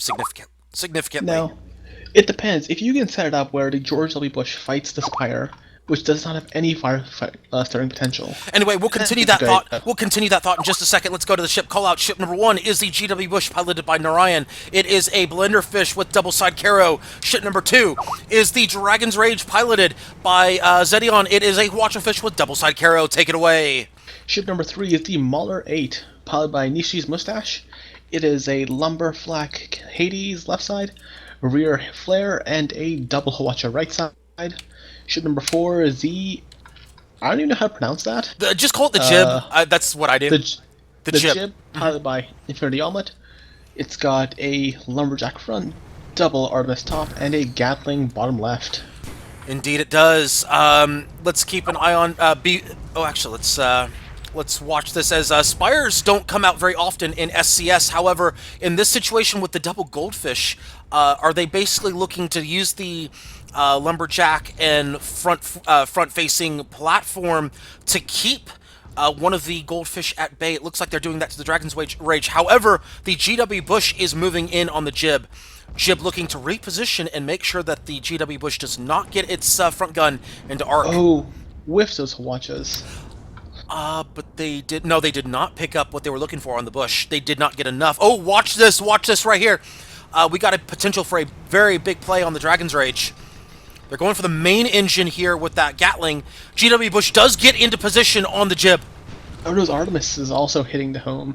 Significantly. Now, it depends. If you can set it up where the George W. Bush fights the Spire, which does not have any starting potential, Anyway, we'll then continue it's a that good thought. idea. We'll continue that thought in just a second. Let's go to the ship call out. Ship number 1 is the GW Bush piloted by Narayan. It is a blenderfish with double side Caro. Ship number 2 is the Dragon's Rage piloted by Zedion. It is a Watcherfish with double side Caro. Take it away. Ship number 3 is the Mauler 8, piloted by Nishi's Mustache. It is a lumber flak Hades left side, rear flare, and a double Hawacha right side. Ship number 4 is the... I don't even know how to pronounce that. Just call it the jib. That's what I do. The jib, piloted by Infinity Omelet. It's got a lumberjack front, double Artemis top, and a Gatling bottom left. Indeed, it does. Let's keep an eye on actually, let's watch this as spires don't come out very often in SCS. However, in this situation with the double goldfish, are they basically looking to use the lumberjack and front-facing platform to keep one of the goldfish at bay? It looks like they're doing that to the Dragon's Rage. However, the GW Bush is moving in on the jib. Jib looking to reposition and make sure that the GW Bush does not get its front gun into arc. Oh, whiffs those Hawachas. But they did not pick up what they were looking for on the Bush. They did not get enough. Oh, watch this right here. We got a potential for a very big play on the Dragon's Rage. They're going for the main engine here with that Gatling. GW Bush does get into position on the jib. Oh, those Artemis is also hitting the home.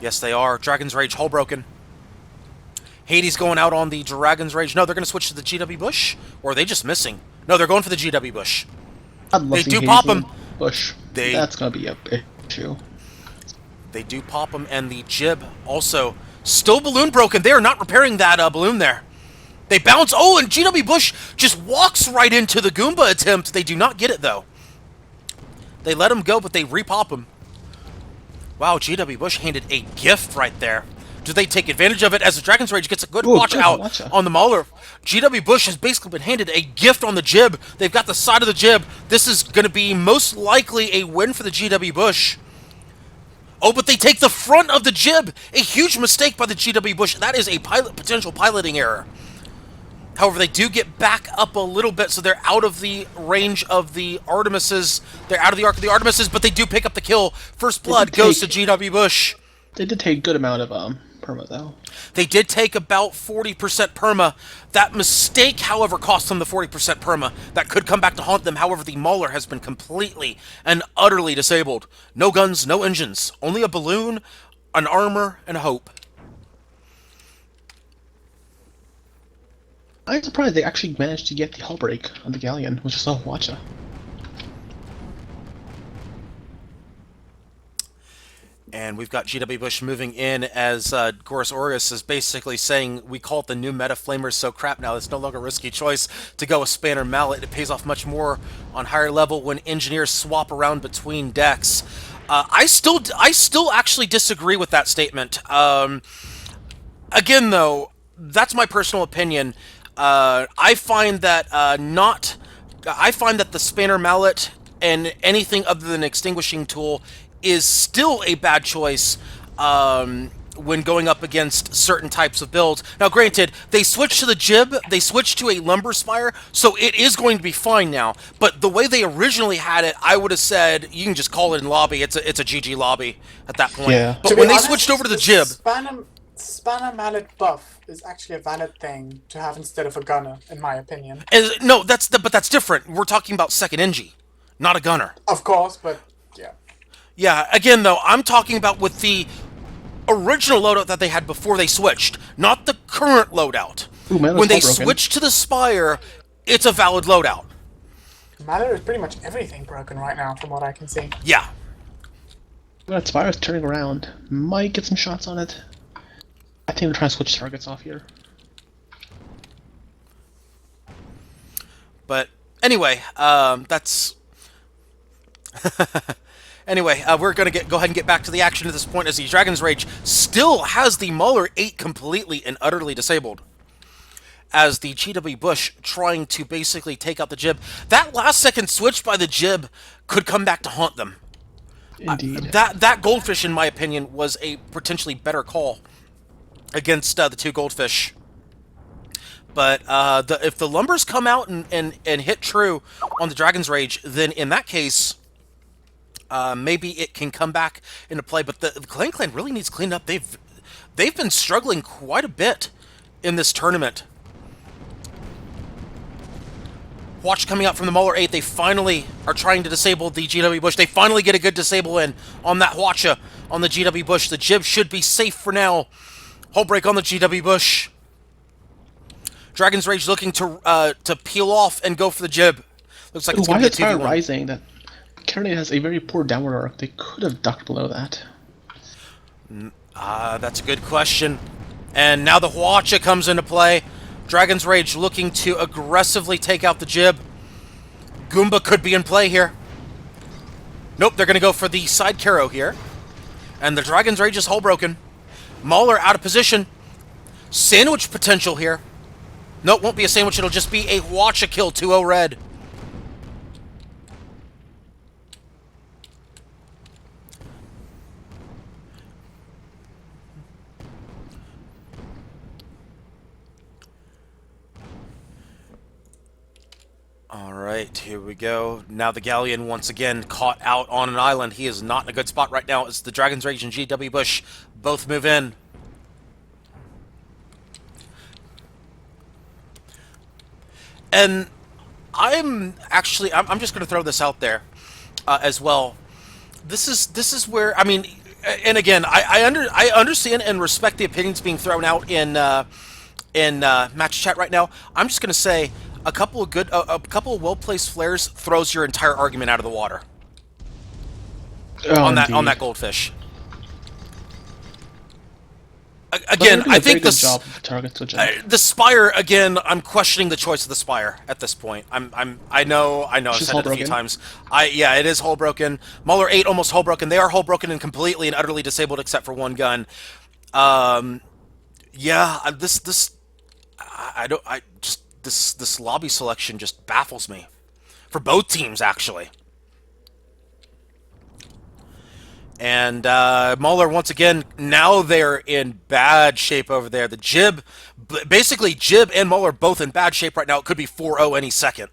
Yes, they are. Dragon's Rage, hull broken. Hades going out on the Dragon's Rage. No, they're going to switch to the GW Bush? Or are they just missing? No, they're going for the GW Bush. They do pop them. Bush. That's going to be a big issue. They do pop them, and the jib also still balloon broken. They are not repairing that balloon there. They bounce. Oh, and GW Bush just walks right into the Goomba attempt. They do not get it, though. They let him go, but they repop him. Wow, GW Bush handed a gift right there. Do they take advantage of it as the Dragon's Rage gets a good watch out on the Mauler? GW Bush has basically been handed a gift on the jib. They've got the side of the jib. This is going to be most likely a win for the GW Bush. Oh, but they take the front of the jib. A huge mistake by the GW Bush. That is a potential piloting error. However, they do get back up a little bit, so they're out of the range of the Artemises. They're out of the arc of the Artemises, but they do pick up the kill. First blood goes to GW Bush. They did take a good amount of perma, though. They did take about 40% perma. That mistake, however, cost them the 40% perma. That could come back to haunt them. However, the Mauler has been completely and utterly disabled. No guns, no engines. Only a balloon, an armor, and a hope. I'm surprised they actually managed to get the hull break on the Galleon, which is a Hawacha. And we've got GW Bush moving in as Gorus Aureus is basically saying, we call it the new meta flamers, so crap now. It's no longer a risky choice to go with Spanner Mallet. It pays off much more on higher level when engineers swap around between decks. I still actually disagree with that statement. Again, though, that's my personal opinion. I find that the Spanner Mallet and anything other than extinguishing tool is still a bad choice when going up against certain types of builds. Now, granted, they switched to the jib, they switched to a lumber spire, so it is going to be fine now. But the way they originally had it, I would have said, you can just call it in lobby, it's a GG lobby at that point. Yeah. But when they switched over to the jib... Spanner Mallet buff is actually a valid thing to have instead of a gunner, in my opinion. No, but that's different. We're talking about second Engie, not a gunner. Of course, but yeah. Yeah, again, though, I'm talking about with the original loadout that they had before they switched, not the current loadout. Ooh, man, when they switched to the Spire, it's a valid loadout. Mallet is pretty much everything broken right now, from what I can see. Yeah. That Spire's turning around. Might get some shots on it. I think they're trying to switch targets off here. But anyway, that's... Anyway, we're going to go ahead and get back to the action at this point as the Dragon's Rage still has the Mauler 8 completely and utterly disabled. As the GW Bush trying to basically take out the jib. That last second switch by the jib could come back to haunt them. Indeed. That Goldfish, in my opinion, was a potentially better call. against the two goldfish. But if the lumbers come out and hit true on the Dragon's Rage, then in that case, maybe it can come back into play. But the Clan really needs cleaned up. They've been struggling quite a bit in this tournament. Watch coming out from the Mauler 8. They finally are trying to disable the GW Bush. They finally get a good disable in on that Hwacha on the GW Bush. The Jib should be safe for now. Hull break on the GW Bush. Dragon's Rage looking to peel off and go for the Jib. Looks like it's going to be a 2v1. Rising that Carronade has a very poor downward arc. They could have ducked below that. That's a good question. And now the Hwacha comes into play. Dragon's Rage looking to aggressively take out the Jib. Goomba could be in play here. Nope, they're going to go for the side Caro here. And the Dragon's Rage is hull broken. Mauler out of position. Sandwich potential here. Nope, won't be a sandwich. It'll just be a Hwacha kill, 2-0 red. Alright, here we go. Now the Galleon once again caught out on an island. He is not in a good spot right now as the Dragon's Rage and GW Bush both move in. And I'm just going to throw this out there as well. This is where, I mean, and again, I understand and respect the opinions being thrown out in match chat right now. I'm just going to say a couple of well-placed flares throws your entire argument out of the water on that goldfish. Again, I think the Spire. Again, I'm questioning the choice of the Spire at this point. I know. I've said it a few times. Yeah, it is hull broken. Mauler 8 almost hull broken. They are hull broken and completely and utterly disabled except for one gun. Yeah, this lobby selection just baffles me for both teams actually. And Mauler, once again, now they're in bad shape over there. The Jib, basically Jib and Mauler both in bad shape right now. It could be 4-0 any second.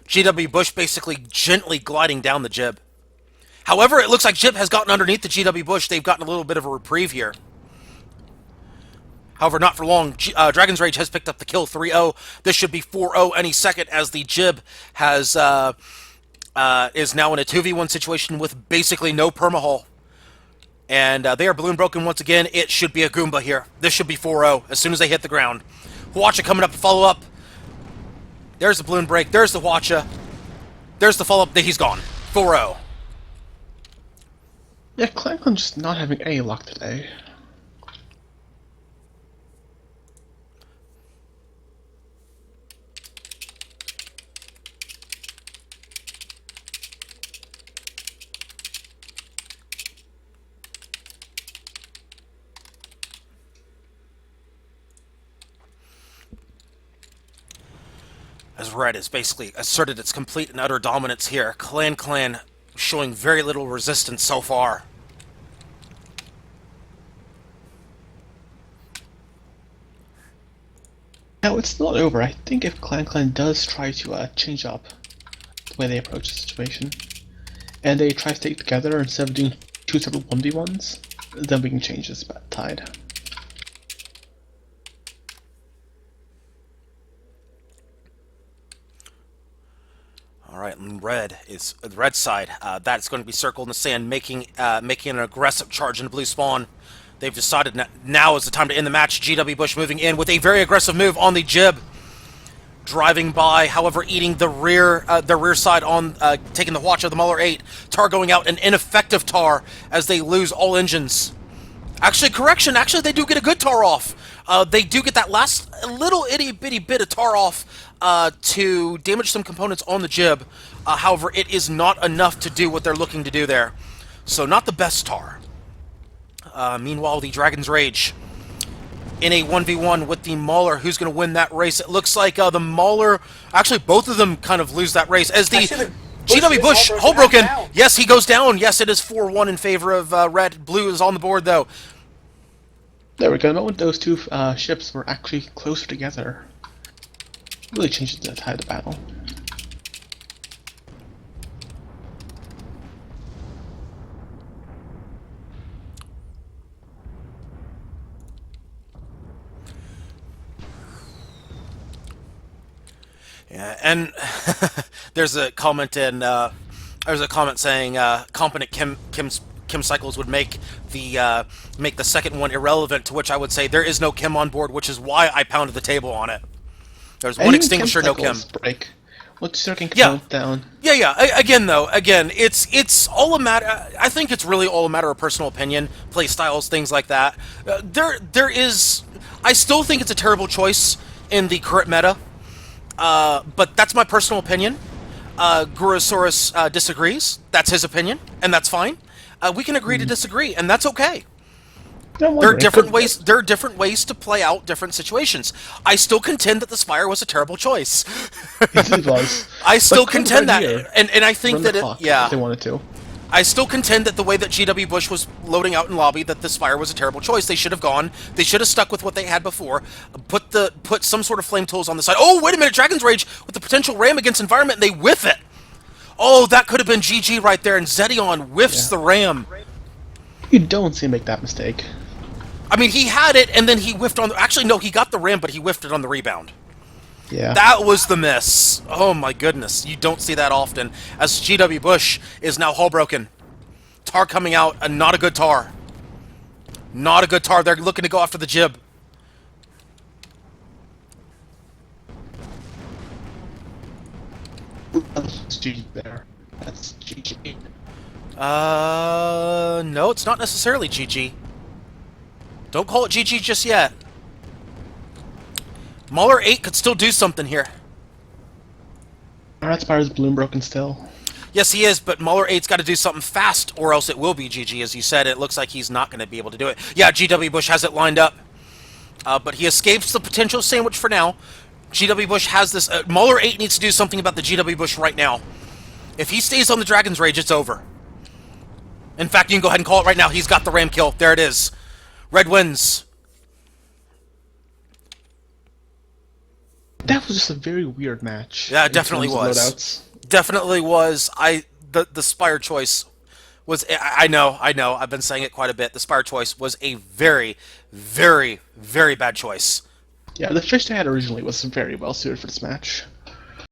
GW Bush basically gently gliding down the Jib. However, it looks like Jib has gotten underneath the GW Bush. They've gotten a little bit of a reprieve here. However, not for long. Dragon's Rage has picked up the kill, 3-0. This should be 4-0 any second as the Jib has... is now in a 2v1 situation with basically no permahull. And they are balloon broken once again. It should be a Goomba here. This should be 4-0 as soon as they hit the ground. Hwacha coming up to follow up. There's the balloon break. There's the Hwacha. There's the follow-up. He's gone. 4-0. Yeah, Clan's just not having any luck today. As Red has basically asserted its complete and utter dominance here. Clan showing very little resistance so far. Now, it's not over. I think if Clan does try to change up the way they approach the situation, and they try to stay together instead of doing two separate 1v1s, then we can change this tide. All right, and Red is the red side. That's going to be circled in the sand, making an aggressive charge into blue spawn. They've decided now is the time to end the match. GW Bush moving in with a very aggressive move on the Jib, driving by. However, eating the rear side on taking the watch of the Mauler 8. Tar going out, an ineffective Tar as they lose all engines. Actually, correction. Actually, they do get a good Tar off. They do get that last little itty bitty bit of Tar off to damage some components on the Jib. However, it is not enough to do what they're looking to do there. So not the best Tar. Meanwhile, the Dragon's Rage in a 1v1 with the Mauler. Who's going to win that race? It looks like the Mauler... Actually, both of them kind of lose that race. As the GW Bush, hull broken. Yes, he goes down. Yes, it is 4-1 in favor of Red. Blue is on the board, though. There we go. The moment those two ships were actually closer together, really changed the tide of the battle. Yeah, and there's a comment saying competent Kim cycles would make the second one irrelevant. To which I would say there is no Kim on board, which is why I pounded the table on it. There's one extinguisher, no Kim. Break. What's circling Yeah. down? Yeah. Again, it's all a matter. I think it's really all a matter of personal opinion, play styles, things like that. There is. I still think it's a terrible choice in the current meta. But that's my personal opinion. Gurosaurus disagrees. That's his opinion, and that's fine. We can agree to disagree, and that's okay. There are different ways. There are different ways to play out different situations. I still contend that the Spire was a terrible choice. It was. I still But contend right that, here, and I think that if they wanted to. I still contend that the way that GW Bush was loading out in lobby, that the Spire was a terrible choice. They should have gone. They should have stuck with what they had before. Put some sort of flame tools on the side. Oh, wait a minute! Dragon's Rage with the potential ram against environment, and they whiff it. Oh, that could have been GG right there, and Zedion whiffs the ram. You don't see him make that mistake. I mean, he had it, and then he whiffed on. Actually, no, he got the ram, but he whiffed it on the rebound. Yeah. That was the miss. Oh my goodness. You don't see that often. As GW Bush is now hull broken. Tar coming out, and not a good tar. Not a good tar. They're looking to go after the jib. That's GG there. That's GG. No, it's not necessarily GG. Don't call it GG just yet. Muller 8 could still do something here. Alright, Spire's balloon broken still. Yes, he is, but Muller 8's got to do something fast, or else it will be GG, as you said. It looks like he's not going to be able to do it. Yeah, GW Bush has it lined up. But he escapes the potential sandwich for now. GW Bush has this... Muller 8 needs to do something about the GW Bush right now. If he stays on the Dragon's Rage, it's over. In fact, you can go ahead and call it right now. He's got the ram kill. There it is. Red wins. That was just a very weird match. Yeah, it definitely was. Loadouts. Definitely was. The Spire choice was... I know. I've been saying it quite a bit. The Spire choice was a very, very, very bad choice. Yeah, the fish they had originally was very well suited for this match.